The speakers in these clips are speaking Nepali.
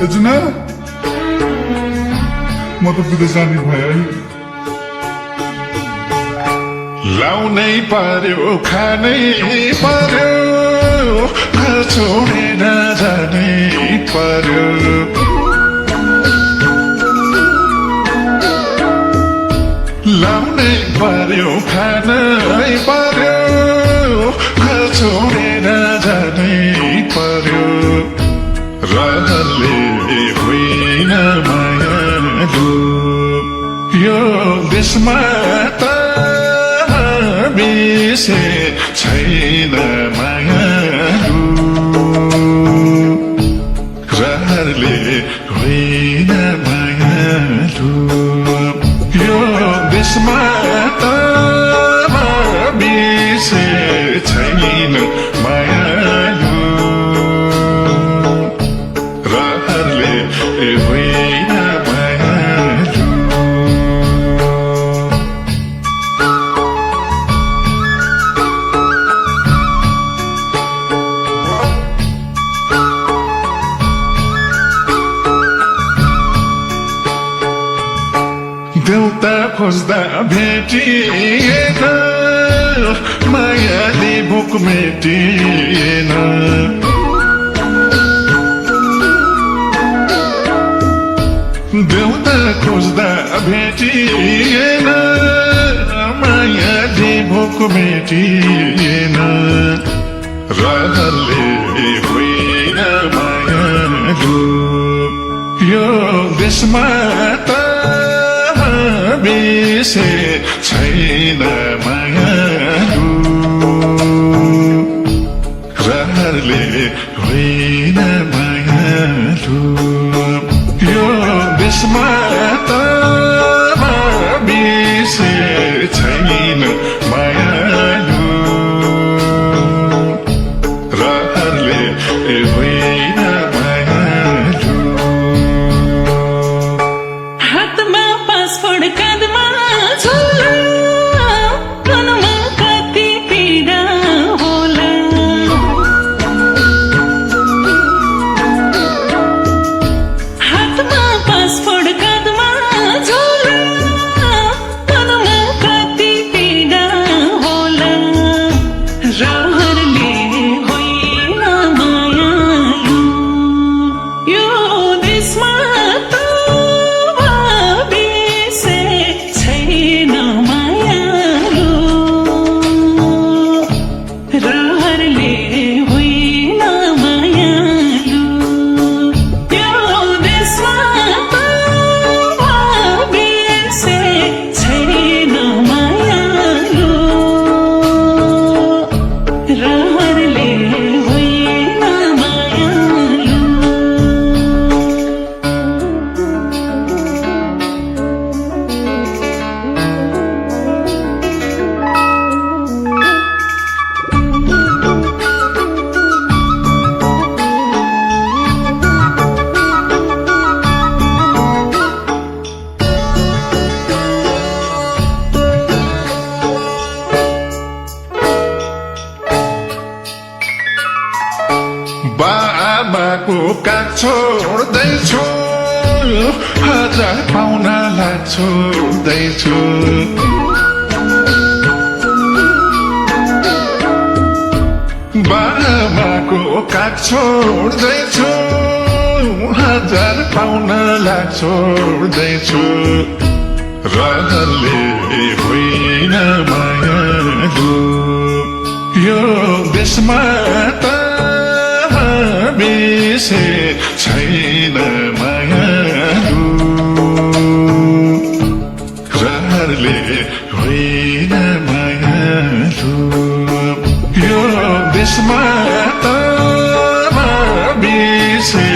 एजुना म त विदेश जाने भयो है लाउनै पर्यो खानै पर्यो घर छोडेर जानै पर्यो लाउनै पर्यो खानै पर्यो घर छोडेर जानै पर्यो रहरले होइन मायालु यो देशमा त बिसे छैन मायालु रहरले होइन मायालु यो देशमा त बिसे छैन मायालु रहरले होइन मायालु देउता खोज्दा भेटिएन मायाले भोक मेटिएन देउता खोज्दा भेटिएन मायाले भोक मेटिएन रहरले होइन मायालु यो देशमा त बिसे छैन मायालु रहरले होइन मायालु यो देशमा त बिसे छैन मायालु रहरले होइन मायालु हातमा पासपोर्ट काँधमा झोला मनमा कति पीडा होला हातमा पासपोर्ट काँधमा झोला मनमा कति पीडा होला रहरले होइन मायालु यो देशमा त बिसे छैन मायालु रहरले होइन मायालु यो देशमा त बिसे छैन मायालु रहरले होइन मायालु बाबाको काग छोड्दैछु हजार पाहुनालाई छोड्दैछु बाबाको काग छोड्दैछु हजार पाहुनालाई छोड्दैछु रहरले होइन मायालु यो देशमा त बिसे छैन मायालु रहरले होइन मायालु यो देशमा त बिसे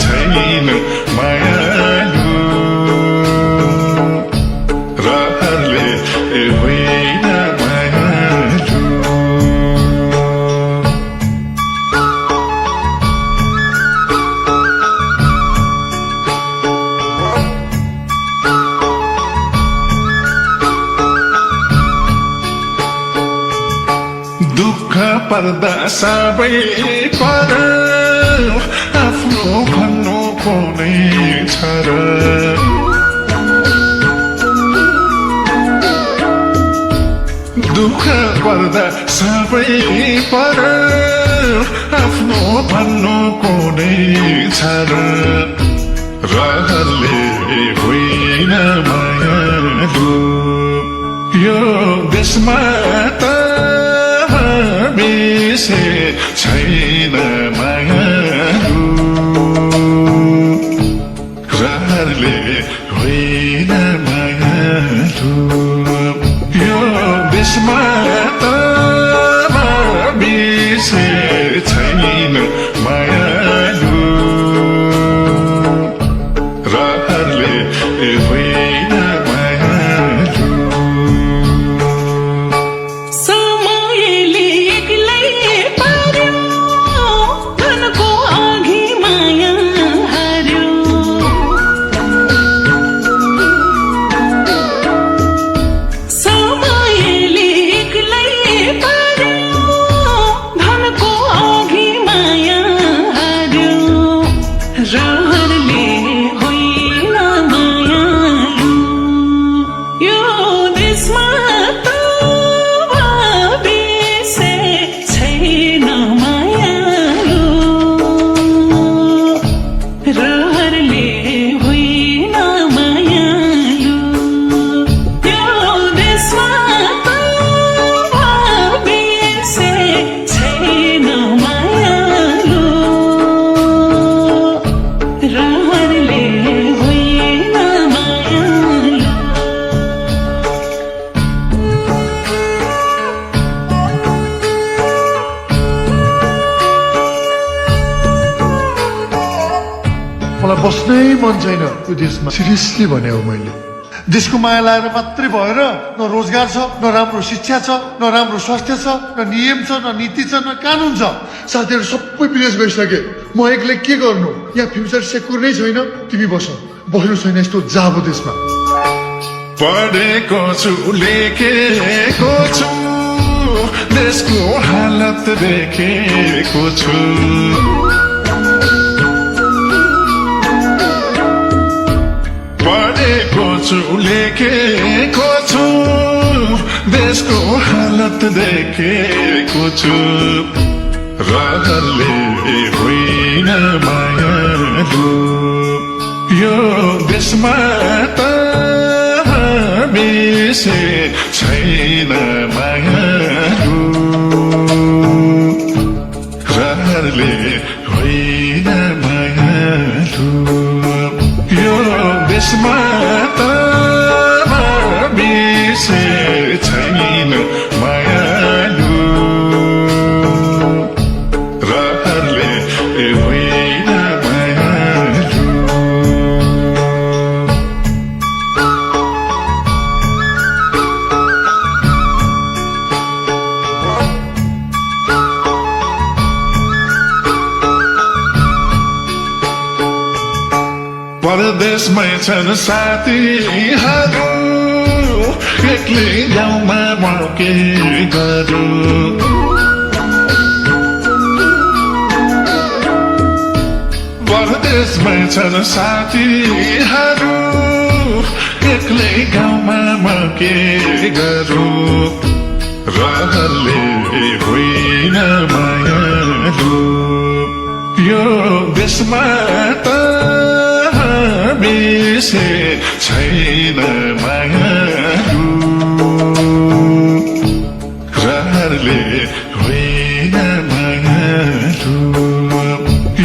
छैन मायालु रहरले होइन मायालु दुःख पर्दा सबै पर आफ्नो भन्नु कुनै छ र दुःख पर्दा सबै पर आफ्नो भन्नु कुनै छ र रहरले होइन मायालु यो देशमा त बिसे छैन मायालु रहरले होइन मायालु यो देशमा त बिसे छैन मायालु रहरले होइन मायालु समयले एक्लै पार्यो धनको अघि माया हार्यो समयले एक्लै पार्यो धनको अघि माया हार्यो रहरले होइन मायालु यो देशमा त बिसे छैन मायालु रहरले होइन मायालु यो देशमा त बिसे छैन मायालु रहरले होइन मायालु मलाई बस्नै मन छैन यो देशमा सिरियसली भने हो मैले देशको माया लाएर मात्रै भएर न रोजगार छ न राम्रो शिक्षा छ न राम्रो स्वास्थ्य छ न नियम छ न नीति छ न कानुन छ साथीहरू सबै विदेश गइसके म एक्लै के गर्नु यहाँ फ्युचर सेक्युर नै छैन तिमी बस बस्नु छैन यस्तो जाबो देशमा पढेको छु लेखेको छु देशको हालत देखेको छु पढेको छु लेखेको छु देशको हालत देखेको छु रहरले होइन मायालु यो देशमा त बिसे छैन मायालु रहरले होइन मायालु यो देशमा त बिसे छैन मायालु रहरले होइन मायालु परदेशमै छन् साथीहरू एक्लै गाउँमा म के गरौँ परदेशमै छन् साथीहरू एक्लै गाउँमा म के गरौँ रहरले होइन मायालु यो देशमा त बिसे छैन मायालु रहरले होइन मायालु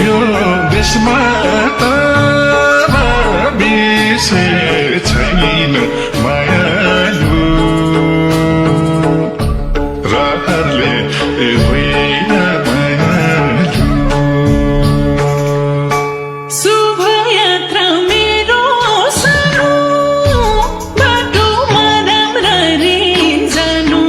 यो देशमा त बिसे छैन मायालु रहरले होइन मायालु शुभ यात्रा मेरो सानो बाटोमा राम्ररी जानु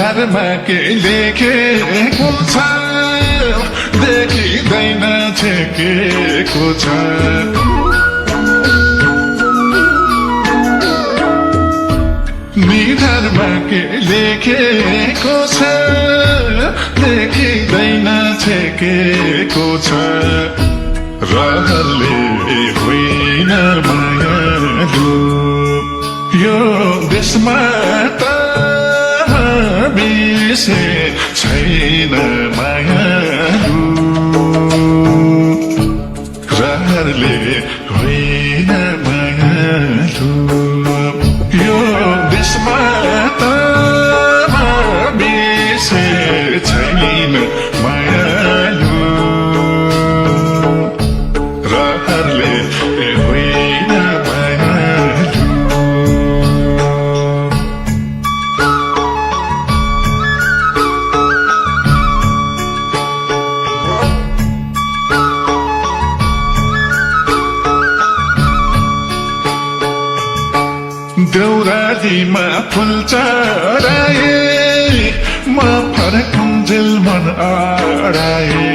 निधारमा के लेखेको छ देखिँदैन छेकेको छ निधारमा के लेखेको छ देखिँदैन छेकेको छ रहरले होइन मायालु यो देशमा त बिर्से छैन मायालु रहरले होइन मायालु यो देशमा त बिर्से छैन मायालु रहरले होइन मायालु देउरालीमा फुल चढाए म फर्कुन्जेल मन अडाए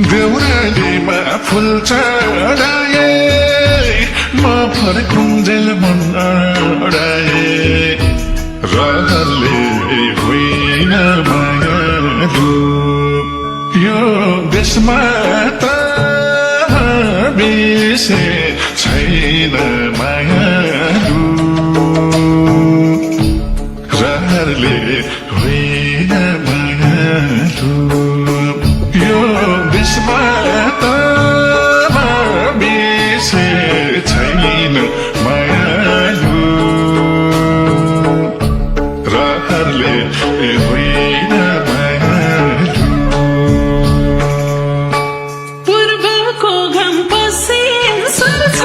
देउरालीमा फुल चढाए म फर्कुन्जेल मन अडाए रहरले होइन मायालु यो देशमा त बिर्से छैन मायालु रहरले होइन मायालु यो देशमा त बिर्से छैन मायालु रहरले होइन मायालु पूर्वको घाम पश्चिम सर्छ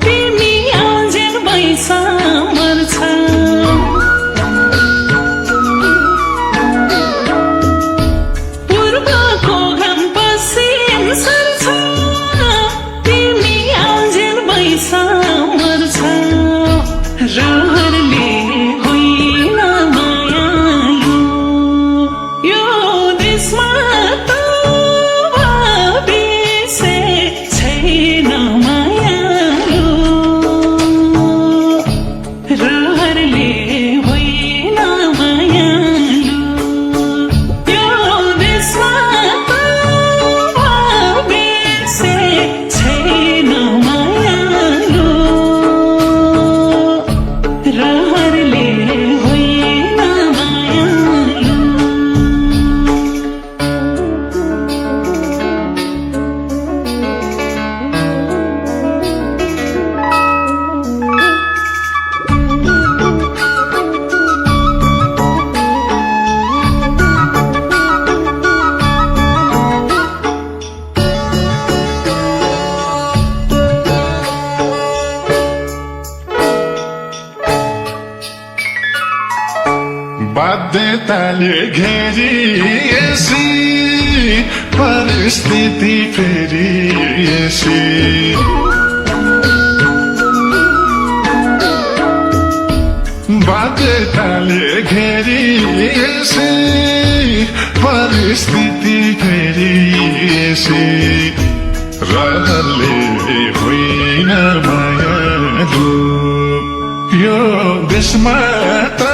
तिमी आजेल बैसा मर्छ पूर्वको घाम पश्चिम सर्छ तिमी आजेल बैसा मर्छ रहरले होइन मायालु यो देशमा त बिर्से छैन मायालु रहरले होइन मायालु यो देशमा त बिर्से छैन मायालु रहरले होइन मायालु बाध्यताले घेरिएसी परिस्थिति फेरिएसी बाध्यताले घेरिएसी परिस्थिति फेरिएसी रहरले होइन मायालु यो देशमा त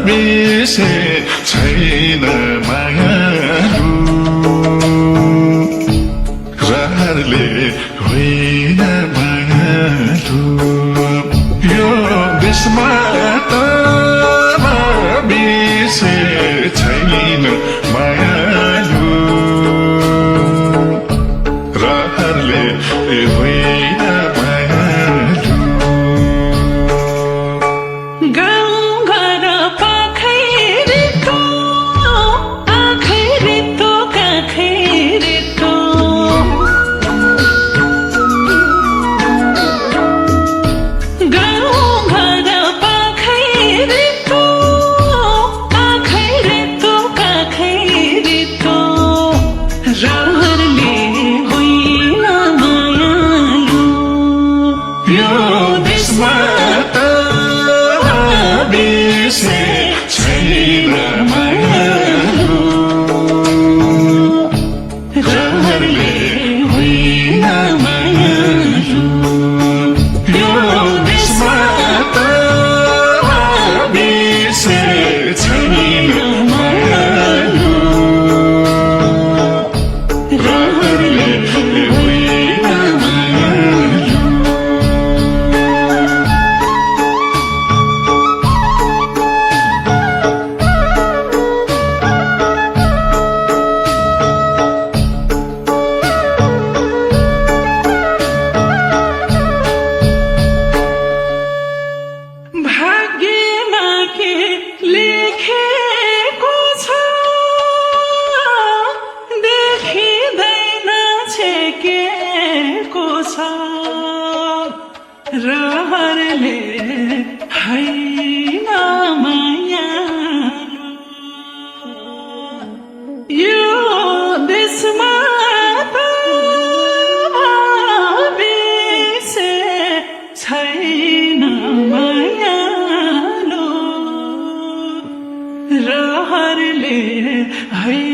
बिर्से छैन मायालु रहरले होइन मायालु यो देशमा त बिर्से छैन मायालु रहरले होइन मायालु गाउँघर पाखैरितो आखैरितो काखैरितो गाउँघर यो देशमा त बिर्से छैन मायालु रहरले होइन मायालु यो देशमा त बिर्से छैन मायालु रहरले होइन मायालु भाग्यमा के लेखेको छ देखिँदैन छेकेको छ रहरले होइन मायालु यो देशमा त बिर्से छैन मायालु रहरले होइन